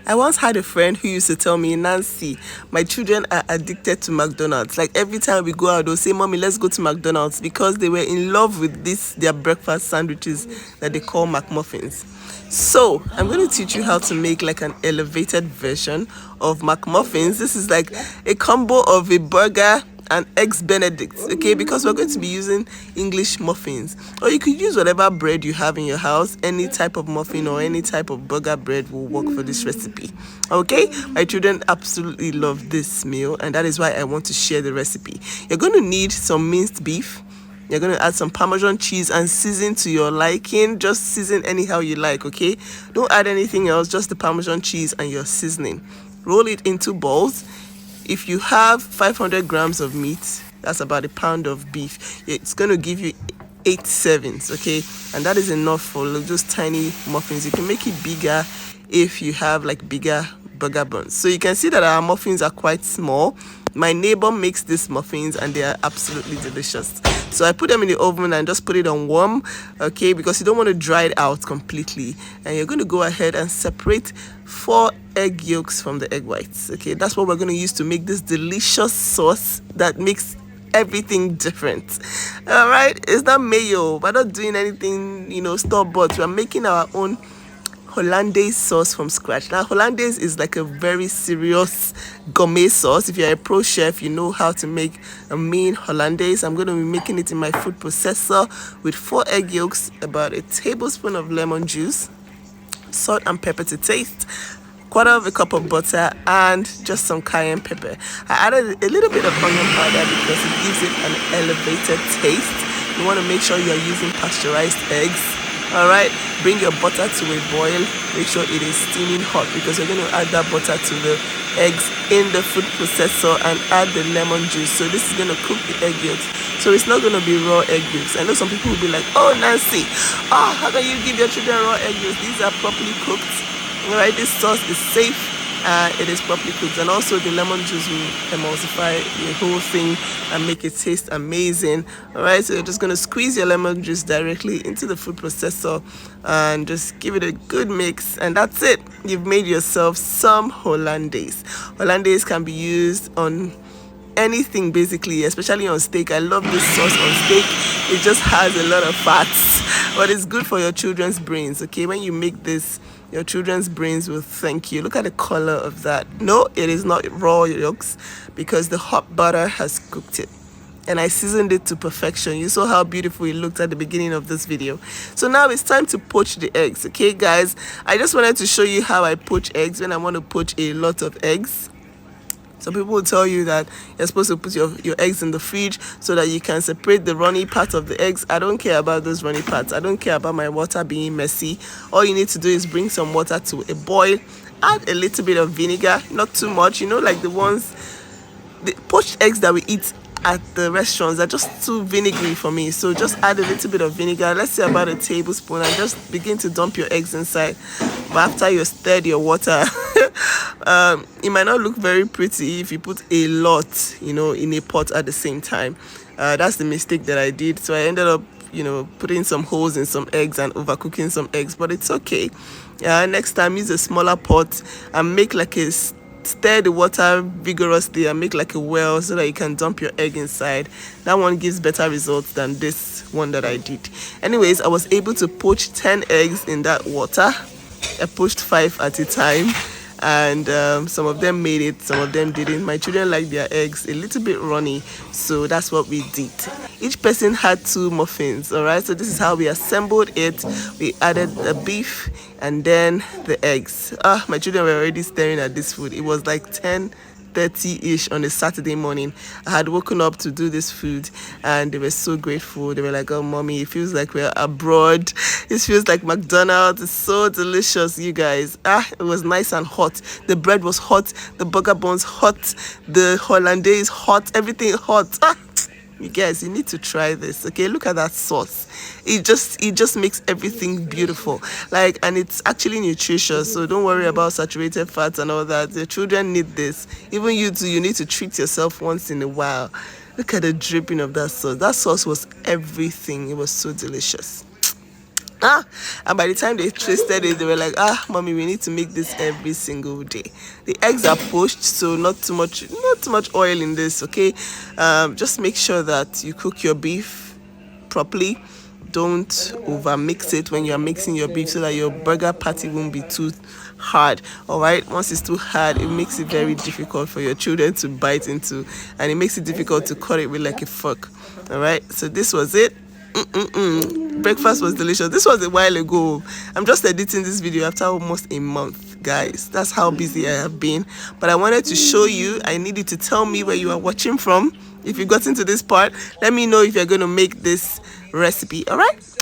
I once had a friend who used to tell me, Nancy, my children are addicted to McDonald's. Like every time we go out, they'll say, Mommy, let's go to McDonald's, because they were in love with their breakfast sandwiches that they call Mc Muffins. So I'm going to teach you how to make like an elevated version of Mc Muffins. This is like a combo of a burger and eggs benedict, okay, because we're going to be using English muffins, or you could use whatever bread you have in your house. Any type of muffin or any type of burger bread will work for this recipe. Okay, my children absolutely love this meal, and that is why I want to share the recipe. You're going to need some minced beef. You're going to add some Parmesan cheese and season to your liking. Just season anyhow you like, okay? Don't add anything else, just the Parmesan cheese and your seasoning. Roll it into balls. If you have 500 grams of meat, that's about a pound of beef, it's going to give you 8 servings, okay? And that is enough for those tiny muffins. You can make it bigger if you have like bigger burger buns. So you can see that our muffins are quite small. My neighbor makes these muffins and they are absolutely delicious. So I put them in the oven and just put it on warm, okay, because you don't want to dry it out completely. And you're going to go ahead and separate 4 egg yolks from the egg whites, okay? That's what we're going to use to make this delicious sauce that makes everything different. All right, it's not mayo. We're not doing anything, store-bought. We're making our own hollandaise sauce from scratch. Now, hollandaise is like a very serious gourmet sauce. If you're a pro chef, you know how to make a mean hollandaise. I'm going to be making it in my food processor with 4 egg yolks, about a tablespoon of lemon juice, salt and pepper to taste, 1/4 cup of butter, and just some cayenne pepper. I added a little bit of onion powder because it gives it an elevated taste. You want to make sure you're using pasteurized eggs. All right, bring your butter to a boil. Make sure it is steaming hot, because you're going to add that butter to the eggs in the food processor and add the lemon juice. So this is going to cook the egg yolks. So it's not going to be raw egg yolks. I know some people will be like, oh, Nancy, how can you give your children raw egg yolks? These are properly cooked. All right, this sauce is safe. It is properly cooked, and also the lemon juice will emulsify the whole thing and make it taste amazing. All right, so you're just going to squeeze your lemon juice directly into the food processor and just give it a good mix, and that's it. You've made yourself some hollandaise. Hollandaise can be used on anything basically, especially on steak. I love this sauce on steak. It just has a lot of fats, but it's good for your children's brains, okay? When you make this, your children's brains will thank you. Look at the color of that. No, it is not raw yolks, because the hot butter has cooked it and I seasoned it to perfection. You saw how beautiful it looked at the beginning of this video. So now it's time to poach the eggs, okay guys? I just wanted to show you how I poach eggs when I want to poach a lot of eggs. Some people will tell you that you're supposed to put your eggs in the fridge so that you can separate the runny part of the eggs. I don't care about those runny parts. I don't care about my water being messy. All you need to do is bring some water to a boil, add a little bit of vinegar, not too much, like the poached eggs that we eat at the restaurants are just too vinegary for me. So just add a little bit of vinegar, let's say about a tablespoon, and just begin to dump your eggs inside. But after you stirred your water, it might not look very pretty if you put a lot, in a pot at the same time. That's the mistake that I did. So I ended up, putting some holes in some eggs and overcooking some eggs, but it's okay. Next time, use a smaller pot and make like stir the water vigorously and make like a well so that you can dump your egg inside. That one gives better results than this one that I did. Anyways, I was able to poach 10 eggs in that water. I poached 5 at a time, and some of them made it, some of them didn't. My children like their eggs a little bit runny, so that's what we did. Each person had 2 muffins. All right, so this is how we assembled it. We added the beef and then the eggs. My children were already staring at this food. It was like 10:30-ish on a Saturday morning. I had woken up to do this food, and they were so grateful. They were like, oh, Mommy, it feels like we're abroad. It feels like McDonald's. It's so delicious, you guys. It was nice and hot. The bread was hot. The burger buns hot. The hollandaise hot. Everything hot. You guys, you need to try this, okay? Look at that sauce. It just makes everything beautiful. And it's actually nutritious, so don't worry about saturated fats and all that. The children need this. Even you too, you need to treat yourself once in a while. Look at the dripping of that sauce. That sauce was everything. It was so delicious. And by the time they tasted it, they were like, mommy, we need to make this every single day. The eggs are poached, so not too much oil in this, okay? Just make sure that you cook your beef properly. Don't over mix it when you're mixing your beef, so that your burger patty won't be too hard. All right, once it's too hard, it makes it very difficult for your children to bite into, and it makes it difficult to cut it with like a fork. All right, so this was it. Breakfast was delicious. This was a while ago. I'm just editing this video after almost a month, guys. That's how busy I have been, but I wanted to show you. I need you to tell me where you are watching from. If you got into this part, let me know if you're going to make this recipe. All right,